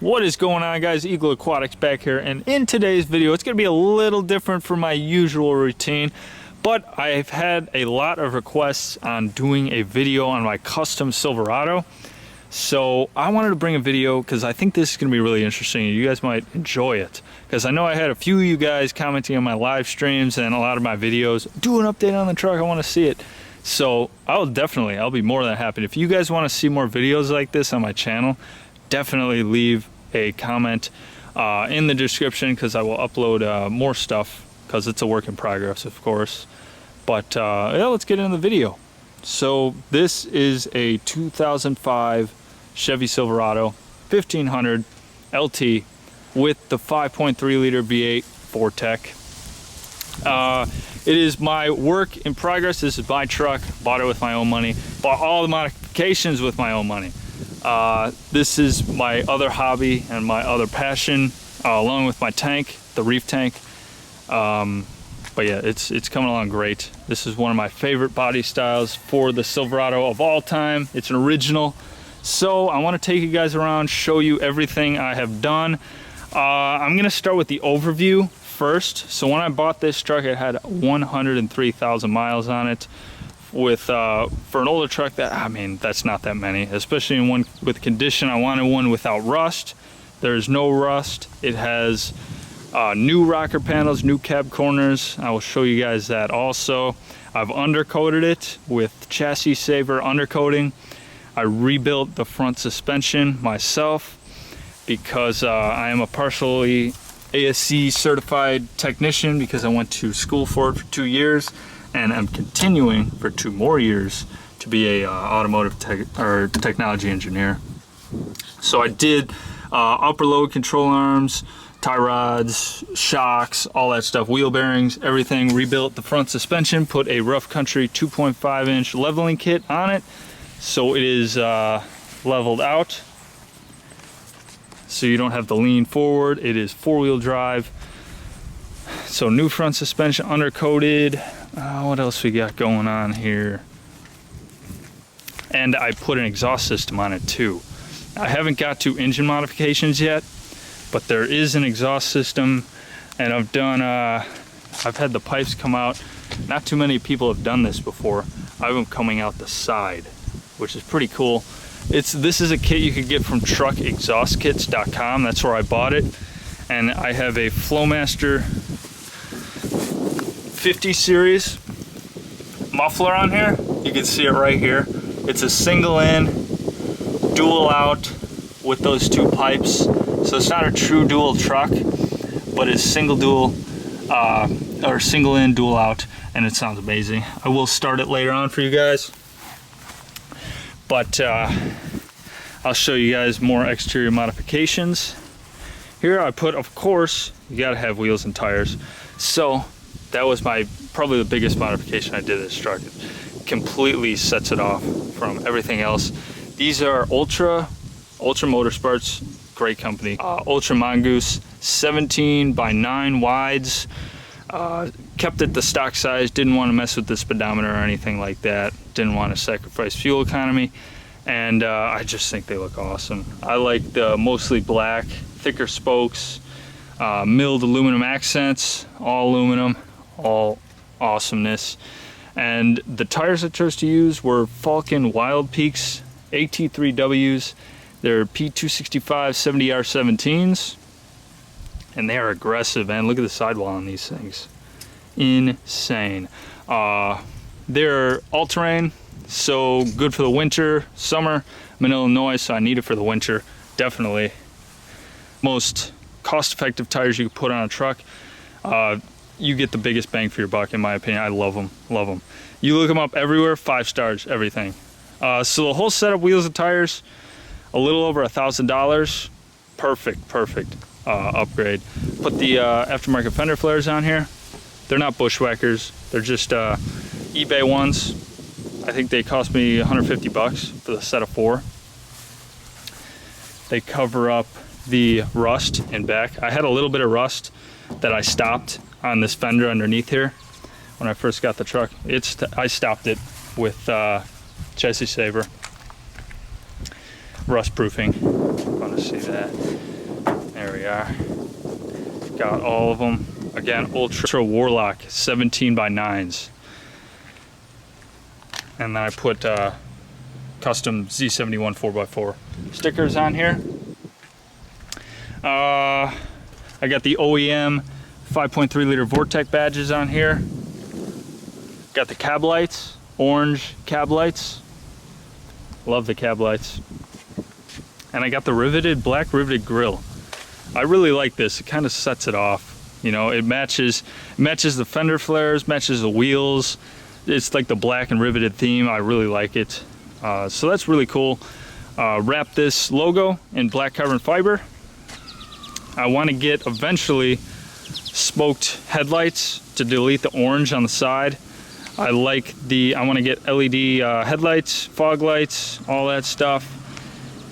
What is going on, guys? Eagle Aquatics back here, and in today's video it's going to be a little different from my usual routine, but I've had a lot of requests on doing a video on my custom Silverado, so I wanted to bring a video because I think this is going to be really interesting. You guys might enjoy it because I know I had a few of you guys commenting on my live streams and a lot of my videos. Do an update on the truck, I want to see it. So I'll be more than happy. If you guys want to see more videos like this on my channel, definitely leave a comment in the description because I will upload more stuff because it's a work in progress, of course. But yeah, let's get into the video. So this is a 2005 Chevy Silverado 1500 LT with the 5.3 liter V8 4Tech. It is my work in progress. This is my truck, bought it with my own money, bought all the modifications with my own money. This is my other hobby and my other passion, along with my tank, the reef tank. But yeah, it's coming along great. This is one of my favorite body styles for the Silverado of all time. It's an original. So I want to take you guys around, show you everything I have done. I'm gonna start with the overview first. So when I bought this truck, it had 103,000 miles on it. With for an older truck, that's not that many, especially in one with condition. I wanted one without rust. There's no rust. It has new rocker panels, new cab corners. I will show you guys that also. I've undercoated it with chassis saver undercoating. I rebuilt the front suspension myself because I am a partially ASC certified technician because I went to school for it for 2 years, and I'm continuing for 2 more years to be a automotive technology engineer. So I did upper load control arms, tie rods, shocks, all that stuff, wheel bearings, everything. Rebuilt the front suspension, put a Rough Country 2.5 inch leveling kit on it, so it is leveled out, so you don't have to lean forward. It is 4-wheel drive. So new front suspension, undercoated. What else we got going on here? And I put an exhaust system on it too. I haven't got to engine modifications yet, but there is an exhaust system, and I've done I've had the pipes come out. Not too many people have done this before. I have them coming out the side, which is pretty cool. This is a kit you could get from truckexhaustkits.com. That's where I bought it. And I have a Flowmaster 50 series muffler on here. You can see it right here. It's a single in, dual out with those 2 pipes. So it's not a true dual truck, but it's single dual, or single in, dual out, and it sounds amazing. I will start it later on for you guys. But I'll show you guys more exterior modifications. Here I put, of course, you gotta have wheels and tires. So that was probably the biggest modification I did to this truck. It completely sets it off from everything else. These are Ultra Motorsports, great company. Ultra Mongoose 17x9 wides. Kept it the stock size, didn't want to mess with the speedometer or anything like that. Didn't want to sacrifice fuel economy, and I just think they look awesome. I like the mostly black, thicker spokes, milled aluminum accents, all aluminum, all awesomeness. And the tires I chose to use were Falken Wild Peaks AT3Ws. They're P265 70R17s, and they are aggressive, man. Look at the sidewall on these things. Insane. They're all-terrain, so good for the winter, summer. I'm in Illinois, so I need it for the winter, definitely. Most cost-effective tires you could put on a truck. You get the biggest bang for your buck, in my opinion. I love them, love them. You look them up everywhere, 5 stars, everything. So the whole set of wheels and tires, a little over $1,000. Perfect upgrade. Put the aftermarket fender flares on here. They're not bushwhackers. They're just eBay ones. I think they cost me 150 bucks for the set of 4. They cover up the rust in back. I had a little bit of rust that I stopped on this fender underneath here when I first got the truck. I stopped it with chassis saver. rust proofing. Want to see that? There we are. Got all of them. Again, Ultra Warlock 17x9s. And then I put custom Z71 4x4 stickers on here. I got the OEM 5.3 liter Vortec badges on here. Got the cab lights, orange cab lights. Love the cab lights. And I got the black riveted grille. I really like this. It kind of sets it off. You know, it matches the fender flares, matches the wheels. It's like the black and riveted theme. I really like it. So that's really cool. Wrap this logo in black carbon fiber. I want to get eventually smoked headlights to delete the orange on the side. I want to get LED headlights, fog lights, all that stuff.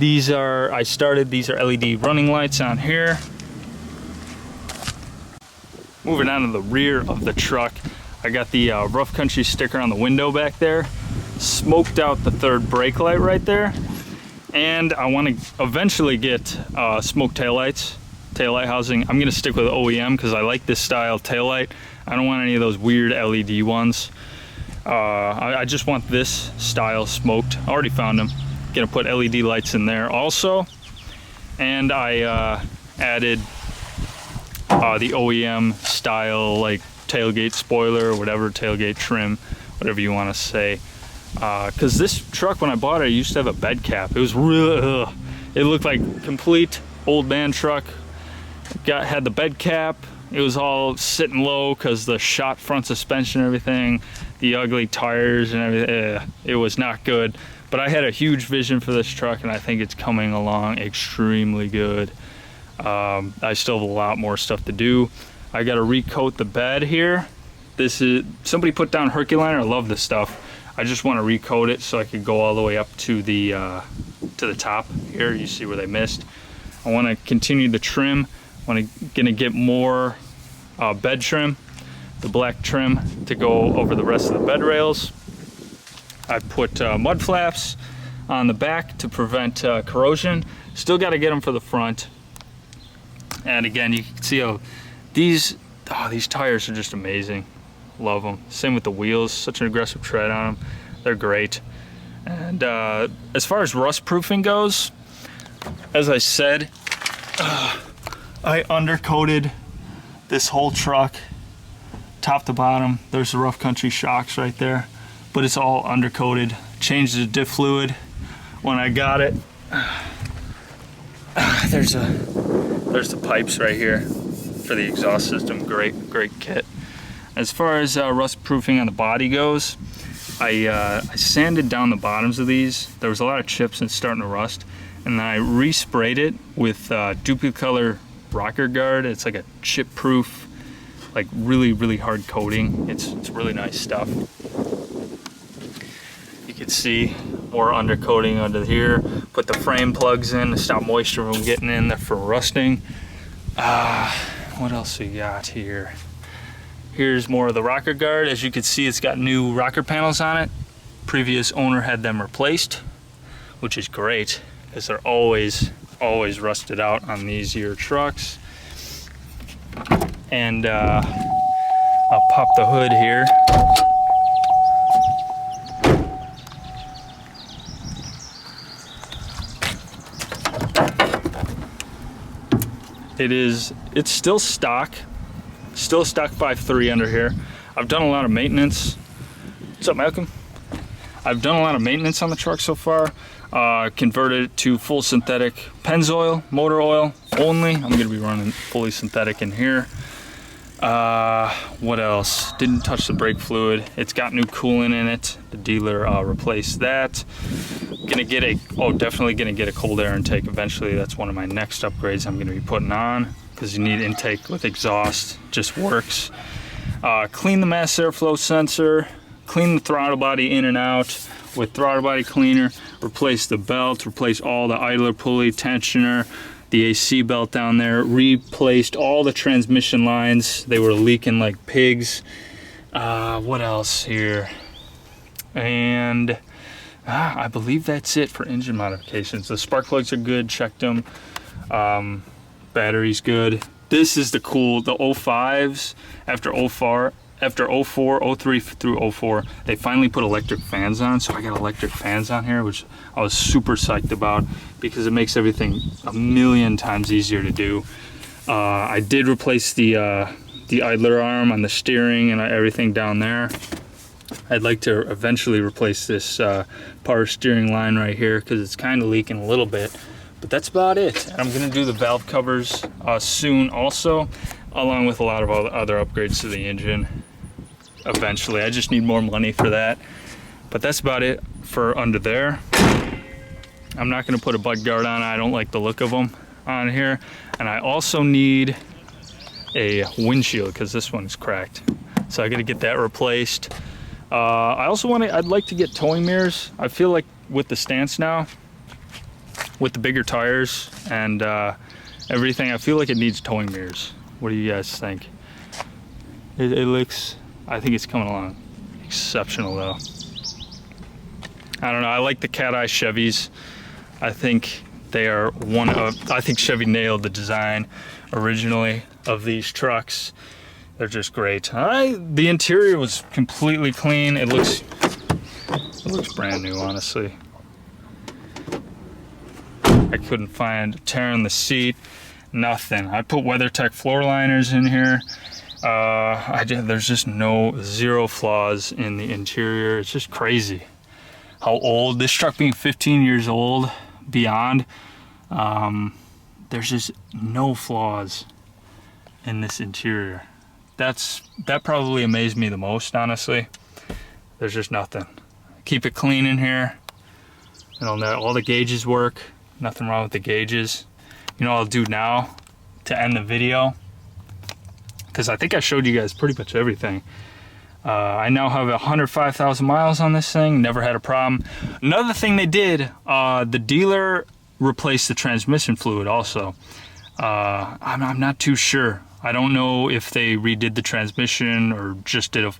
These are LED running lights on here. Moving on to the rear of the truck, I got the Rough Country sticker on the window back there. Smoked out the third brake light right there. And I want to eventually get smoked taillights. Taillight housing. I'm gonna stick with OEM because I like this style taillight. I don't want any of those weird LED ones. I just want this style smoked. I already found them. Gonna put LED lights in there also. And I added the OEM style, like tailgate spoiler or whatever, tailgate trim, whatever you want to say. Because this truck, when I bought it, I used to have a bed cap. It was real. It looked like complete old man truck. Had the bed cap. It was all sitting low because the shot front suspension and everything, the ugly tires and everything. It was not good. But I had a huge vision for this truck, and I think it's coming along extremely good. I still have a lot more stuff to do. I got to recoat the bed here. This is somebody put down Herculiner. I love this stuff. I just want to recoat it so I could go all the way up to the top here. You see where they missed. I want to continue the trim. Gonna get more bed trim, the black trim, to go over the rest of the bed rails. I put mud flaps on the back to prevent corrosion. Still got to get them for the front. And again, you can see how these tires are just amazing. Love them. Same with the wheels. Such an aggressive tread on them. They're great. And as far as rust proofing goes, as I said, I undercoated this whole truck, top to bottom. There's the Rough Country shocks right there, but it's all undercoated. Changed the diff fluid when I got it. There's the pipes right here for the exhaust system. Great kit. As far as rust proofing on the body goes, I sanded down the bottoms of these. There was a lot of chips and it's starting to rust, and then I resprayed it with Duplicolor rocker guard. It's like a chip proof, like really hard coating. It's really nice stuff. You can see more undercoating under here. Put the frame plugs in to stop moisture from getting in there for rusting. What else we got here? Here's more of the rocker guard. As you can see, it's got new rocker panels on it. Previous owner had them replaced, which is great because they're always rusted out on these year trucks. And I'll pop the hood here. It's still stock 5.3 under here. I've done a lot of maintenance. What's up, Malcolm? I've done a lot of maintenance on the truck so far. Converted it to full synthetic Pennzoil, motor oil only. I'm gonna be running fully synthetic in here. What else? Didn't touch the brake fluid. It's got new coolant in it. The dealer replaced that. Definitely gonna get a cold air intake eventually. That's one of my next upgrades I'm gonna be putting on, because you need intake with exhaust. Just works. Clean the mass airflow sensor. Clean the throttle body in and out with throttle body cleaner. Replace the belt. Replace all the idler pulley, tensioner, the AC belt down there. Replaced all the transmission lines. They were leaking like pigs. What else here? And I believe that's it for engine modifications. The spark plugs are good, checked them. Battery's good. This is the 05s after 04, 03 through 04, they finally put electric fans on. So I got electric fans on here, which I was super psyched about because it makes everything a million times easier to do. I did replace the idler arm on the steering and everything down there. I'd like to eventually replace this power steering line right here because it's kind of leaking a little bit. But that's about it. I'm gonna do the valve covers soon also, along with a lot of other upgrades to the engine eventually. I just need more money for that. But that's about it for under there. I'm not gonna put a bud guard on. I don't like the look of them on here. And I also need a windshield because this one's cracked. So I gotta get that replaced. I'd like to get towing mirrors. I feel like with the stance now, with the bigger tires and everything, I feel like it needs towing mirrors. What do you guys think? It looks, I think it's coming along exceptional though. I don't know, I like the cat eye Chevys. I think they are I think Chevy nailed the design originally of these trucks. They're just great. The interior was completely clean. It looks brand new, honestly. I couldn't find a tear in the seat, nothing. I put WeatherTech floor liners in here. There's just zero flaws in the interior. It's just crazy how old this truck, being 15 years old beyond, there's just no flaws in this interior. That probably amazed me the most, honestly. There's just nothing. Keep it clean in here. And all the gauges work. Nothing wrong with the gauges. You know what I'll do now to end the video? Because I think I showed you guys pretty much everything. I now have 105,000 miles on this thing. Never had a problem. Another thing they did, the dealer replaced the transmission fluid also. I'm not too sure. I don't know if they redid the transmission or just did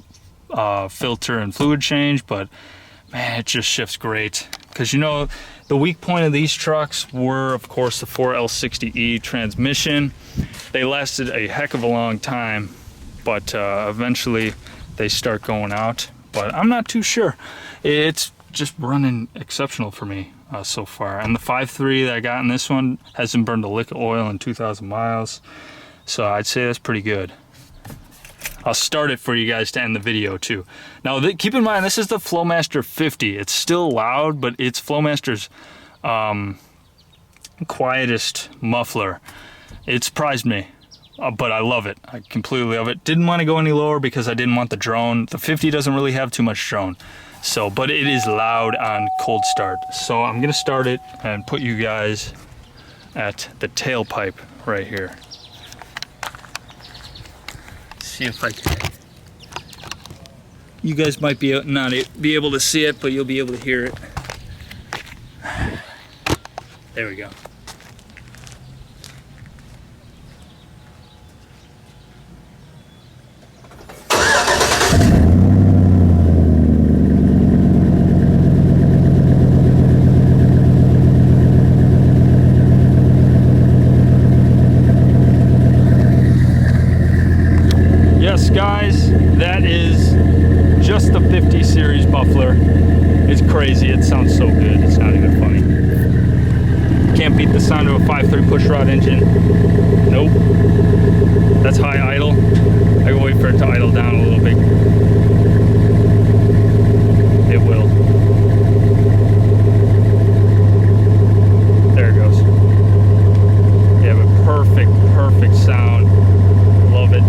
a filter and fluid change, but man, it just shifts great. Because you know, the weak point of these trucks were, of course, the 4L60E transmission. They lasted a heck of a long time, but eventually they start going out. But I'm not too sure. It's just running exceptional for me so far. And the 5.3 that I got in this one hasn't burned a lick of oil in 2,000 miles. So I'd say that's pretty good. I'll start it for you guys to end the video too. Now keep in mind, this is the Flowmaster 50. It's still loud, but it's Flowmaster's quietest muffler. It surprised me, but I love it. I completely love it. Didn't want to go any lower because I didn't want the drone. The 50 doesn't really have too much drone. So, but it is loud on cold start. So I'm gonna start it and put you guys at the tailpipe right here. See if I can. You guys might not be able to see it, but you'll be able to hear it. There we go. Yes, guys, that is just the 50 series muffler. It's crazy. It sounds so good. It's not even funny. Can't beat the sound of a 5.3 pushrod engine. Nope. That's high idle. I can wait for it to idle down a little bit. It will. There it goes. You have a perfect sound. Love it.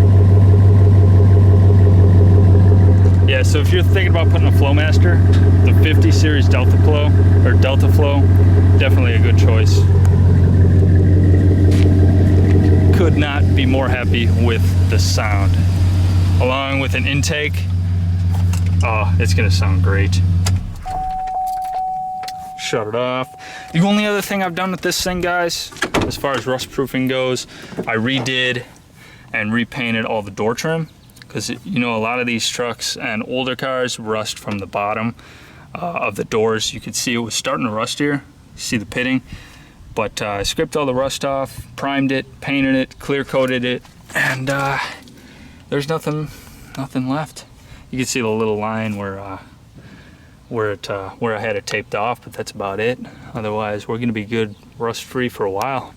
Yeah, so if you're thinking about putting a Flowmaster, the 50 series Delta Flow, definitely a good choice. Could not be more happy with the sound. Along with an intake, oh, it's gonna sound great. Shut it off. The only other thing I've done with this thing, guys, as far as rust proofing goes, I redid and repainted all the door trim. Because, you know, a lot of these trucks and older cars rust from the bottom. of the doors. You could see it was starting to rust here. You see the pitting, but I scraped all the rust off, primed it, painted it, clear coated it, and there's nothing left. You can see the little line where I had it taped off, but that's about it. Otherwise, we're gonna be good rust free for a while.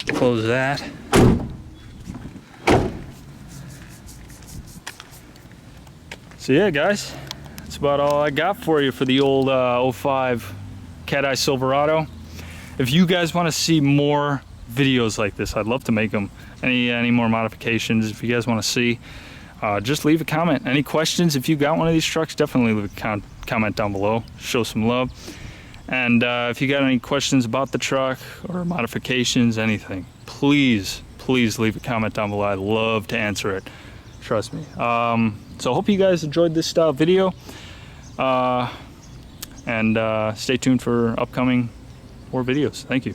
Close that. So yeah, guys, that's about all I got for you for the old 05 Cat Eye Silverado. If you guys want to see more videos like this, I'd love to make them. Any more modifications, if you guys want to see, just leave a comment. Any questions, if you got one of these trucks, definitely leave a comment down below. Show some love. And if you got any questions about the truck or modifications, anything, please leave a comment down below. I'd love to answer it. Trust me. So I hope you guys enjoyed this style video. And stay tuned for upcoming more videos. Thank you.